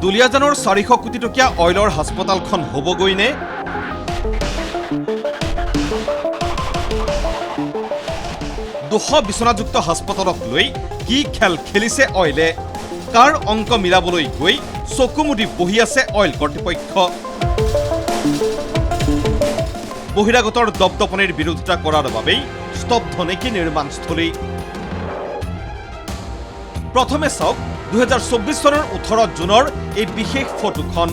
দুলিয়াজানৰ 400 কোটি টকীয়া অইলৰ হাস্পতালখন হ'বগৈ নে? দুশ বিচনাযুক্ত হাস্পতালক লৈ কি খেল খেলিছে অইলে? কাৰ অংক মিলাবলৈ গৈ চকু মুদি বহি আছে অইল কৰ্তৃপক্ষ। বহিৰাগতৰ দপদপনিৰ বিৰোধিতা কৰাৰ বাবেই স্তব্ধ নেকি নিৰ্মাণস্থলী? প্ৰথমে চাওক 2024 চনৰ 18 জুনৰ এই বিশেষ ফটোখন।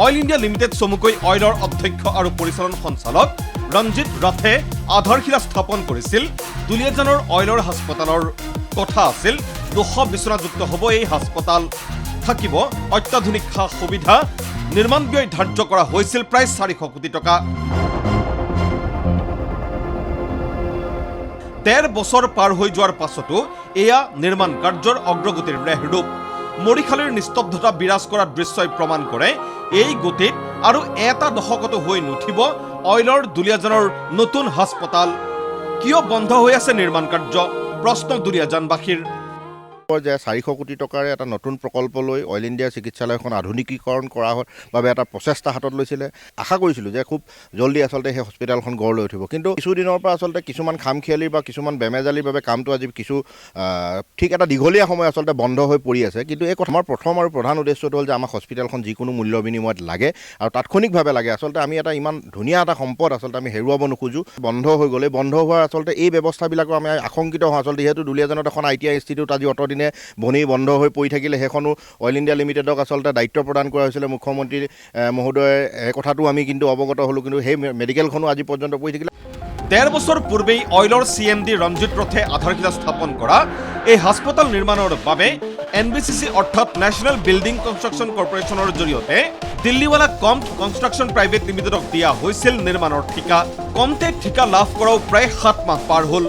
অইল ইণ্ডিয়া লিমিটেড চমুকৈ অইলৰ অধ্যক্ষ আৰু পৰিচালন সঞ্চালক ৰঞ্জিত ৰথে আধাৰশিলা স্থাপন কৰিছিল দুলিয়াজানৰ অইলৰ হাস্পতালৰ। কথা আছিল 200 বিচনাযুক্ত হ'ব এই হাস্পতাল, থাকিব অত্যাধুনিক সা সুবিধা। নিৰ্মাণ ব্যয় ধাৰ্য কৰা হৈছিল প্ৰায় 400 কোটি টকা। 13 বছৰ পাৰ হৈ যোৱাৰ পাছতো এয়া নিৰ্মাণ কাৰ্যৰ অগ্ৰগতিৰ ৰেহৰূপ। মৰিশালীৰ নিস্তব্ধতা বিৰাজ কৰা দৃশ্যই প্ৰমাণ কৰে এই গতিত আৰু এটা দশকতো হৈ নুঠিব অইলৰ দুলিয়াজানৰ নতুন হাস্পতাল। কিয় বন্ধ হৈ আছে নিৰ্মাণ কাৰ্য? প্ৰশ্ন দুলিয়াজানবাসীৰ। যে 400 কোটি টকাৰে এটা নতুন প্ৰকল্প লৈ অইল ইণ্ডিয়া চিকিৎসালয়খন আধুনিকীকৰণ কৰাৰ বাবে এটা প্ৰচেষ্টা হাতত লৈছিলে। আশা কৰিছিলোঁ যে খুব জলদি আচলতে সেই হস্পিটেলখন গঢ় লৈ উঠিব, কিন্তু কিছুদিনৰ পৰা আচলতে কিছুমান খামখেয়ালিৰ বা কিছুমান বেমেজালিৰ বাবে কামটো আজি ঠিক এটা দীঘলীয়া সময় আচলতে বন্ধ হৈ পৰি আছে। কিন্তু এই কথা আমাৰ প্ৰথম আৰু প্ৰধান উদ্দেশ্যটো হ'ল যে আমাক হস্পিটেলখন যিকোনো মূল্য বিনিময়ত লাগে আৰু তাৎক্ষণিকভাৱে লাগে। আচলতে আমি এটা ইমান ধুনীয়া এটা সম্পদ আচলতে আমি হেৰুৱাব নোখোজোঁ। বন্ধ হৈ গ'লে বন্ধ হোৱাৰ আচলতে এই ব্যৱস্থাবিলাকৰ আমি আশংকিত হওঁ। আচলতে যিহেতু দুলিয়াজানত এখন ITI ইনষ্টিটিউট আজি অতদিনে বনি বন্ধ হৈ পৰি থাকিলে, সেইখনো অইল ইণ্ডিয়া লিমিটেডক আচলতে দায়িত্ব প্ৰদান কৰা হৈছিলে মুখ্যমন্ত্ৰী মহোদয়ে। এই কথাটো আমি কিন্তু অৱগত হ'লোঁ, কিন্তু সেই মেডিকেলখনো আজি পৰ্যন্ত পৰি থাকিলে। 13 বছৰ পূৰ্বেই অইলৰ CMD ৰঞ্জিত ৰথে আধাৰশিলা স্থাপন কৰা এই হাস্পতাল নিৰ্মাণৰ বাবে NBCC অৰ্থাৎ নেশ্যনেল বিল্ডিং কনষ্ট্ৰাকশ্যন কৰ্পৰেশ্যনৰ জৰিয়তে দিল্লীৱালা কম্ট কনষ্ট্ৰাকশ্যন প্ৰাইভেট লিমিটেডক দিয়া হৈছিল নিৰ্মাণৰ ঠিকা। কম্টে ঠিকা লাভ কৰাও প্ৰায় 7 মাহ পাৰ হ'ল,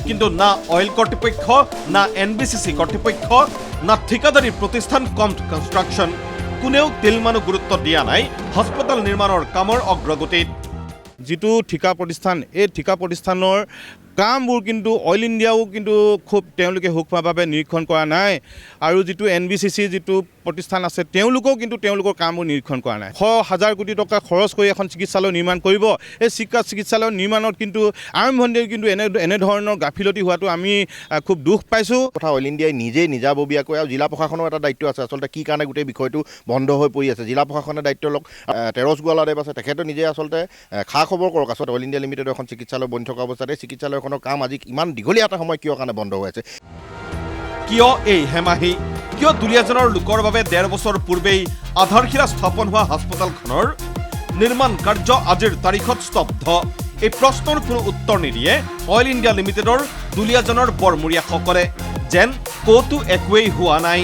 কিন্তু না অইল কৰ্তৃপক্ষ, না NBCC কৰ্তৃপক্ষ, না ঠিকাদাৰী প্ৰতিষ্ঠান কম্ট কনষ্ট্ৰাকশ্যন, কোনেও তিলমানো গুৰুত্ব দিয়া নাই হাস্পতাল নিৰ্মাণৰ কামৰ অগ্ৰগতিত। যিটো ঠিকা প্ৰতিষ্ঠান, এই ঠিকা প্ৰতিষ্ঠানৰ কামবোৰ কিন্তু অইল ইণ্ডিয়াও কিন্তু খুব তেওঁলোকে সূক্ষ্মভাৱে নিৰীক্ষণ কৰা নাই, আৰু যিটো NBCC যিটো প্ৰতিষ্ঠান আছে তেওঁলোকেও কিন্তু তেওঁলোকৰ কামবোৰ নিৰীক্ষণ কৰা নাই। 1,000 কোটি টকা খৰচ কৰি এখন চিকিৎসালয় নিৰ্মাণ কৰিব। এই চিকিৎসালয় নিৰ্মাণত কিন্তু আৰম্ভণিতে কিন্তু এনেধৰণৰ গাফিলতি হোৱাটো আমি খুব দুখ পাইছোঁ। কথা অইল ইণ্ডিয়াই নিজেই নিজাববীয়াকৈ, আৰু জিলা প্ৰশাসনৰ এটা দায়িত্ব আছে আচলতে কি কাৰণে গোটেই বিষয়টো বন্ধ হৈ পৰি আছে। জিলা প্ৰশাসনৰ দায়িত্ব লওক। তেৰছ গোৱালাদেৱ আছে, তেখেতে নিজে আচলতে খা খবৰ কৰক। আচলতে অইল ইণ্ডিয়া লিমিটেডৰ এখন চিকিৎসালয় বনি থকা অৱস্থাত এই চিকিৎসালয়খনৰ কাম আজি ইমান দীঘলীয়া এটা সময় কিয় কাৰণে বন্ধ হৈ আছে? কিয় এই হেমাহি? কিয় দুলিয়াজানৰ লোকৰ বাবে 13 বছৰ পূৰ্বেই আধাৰশিলা স্থাপন হোৱা হাস্পতালখনৰ নিৰ্মাণ কাৰ্য আজিৰ তাৰিখত স্তব্ধ? এই প্ৰশ্নৰ কোনো উত্তৰ নিদিয়ে অইল ইণ্ডিয়া লিমিটেডৰ দুলিয়াজানৰ বৰমূৰীয়াসকলে, যেন ক'তো একোৱেই হোৱা নাই।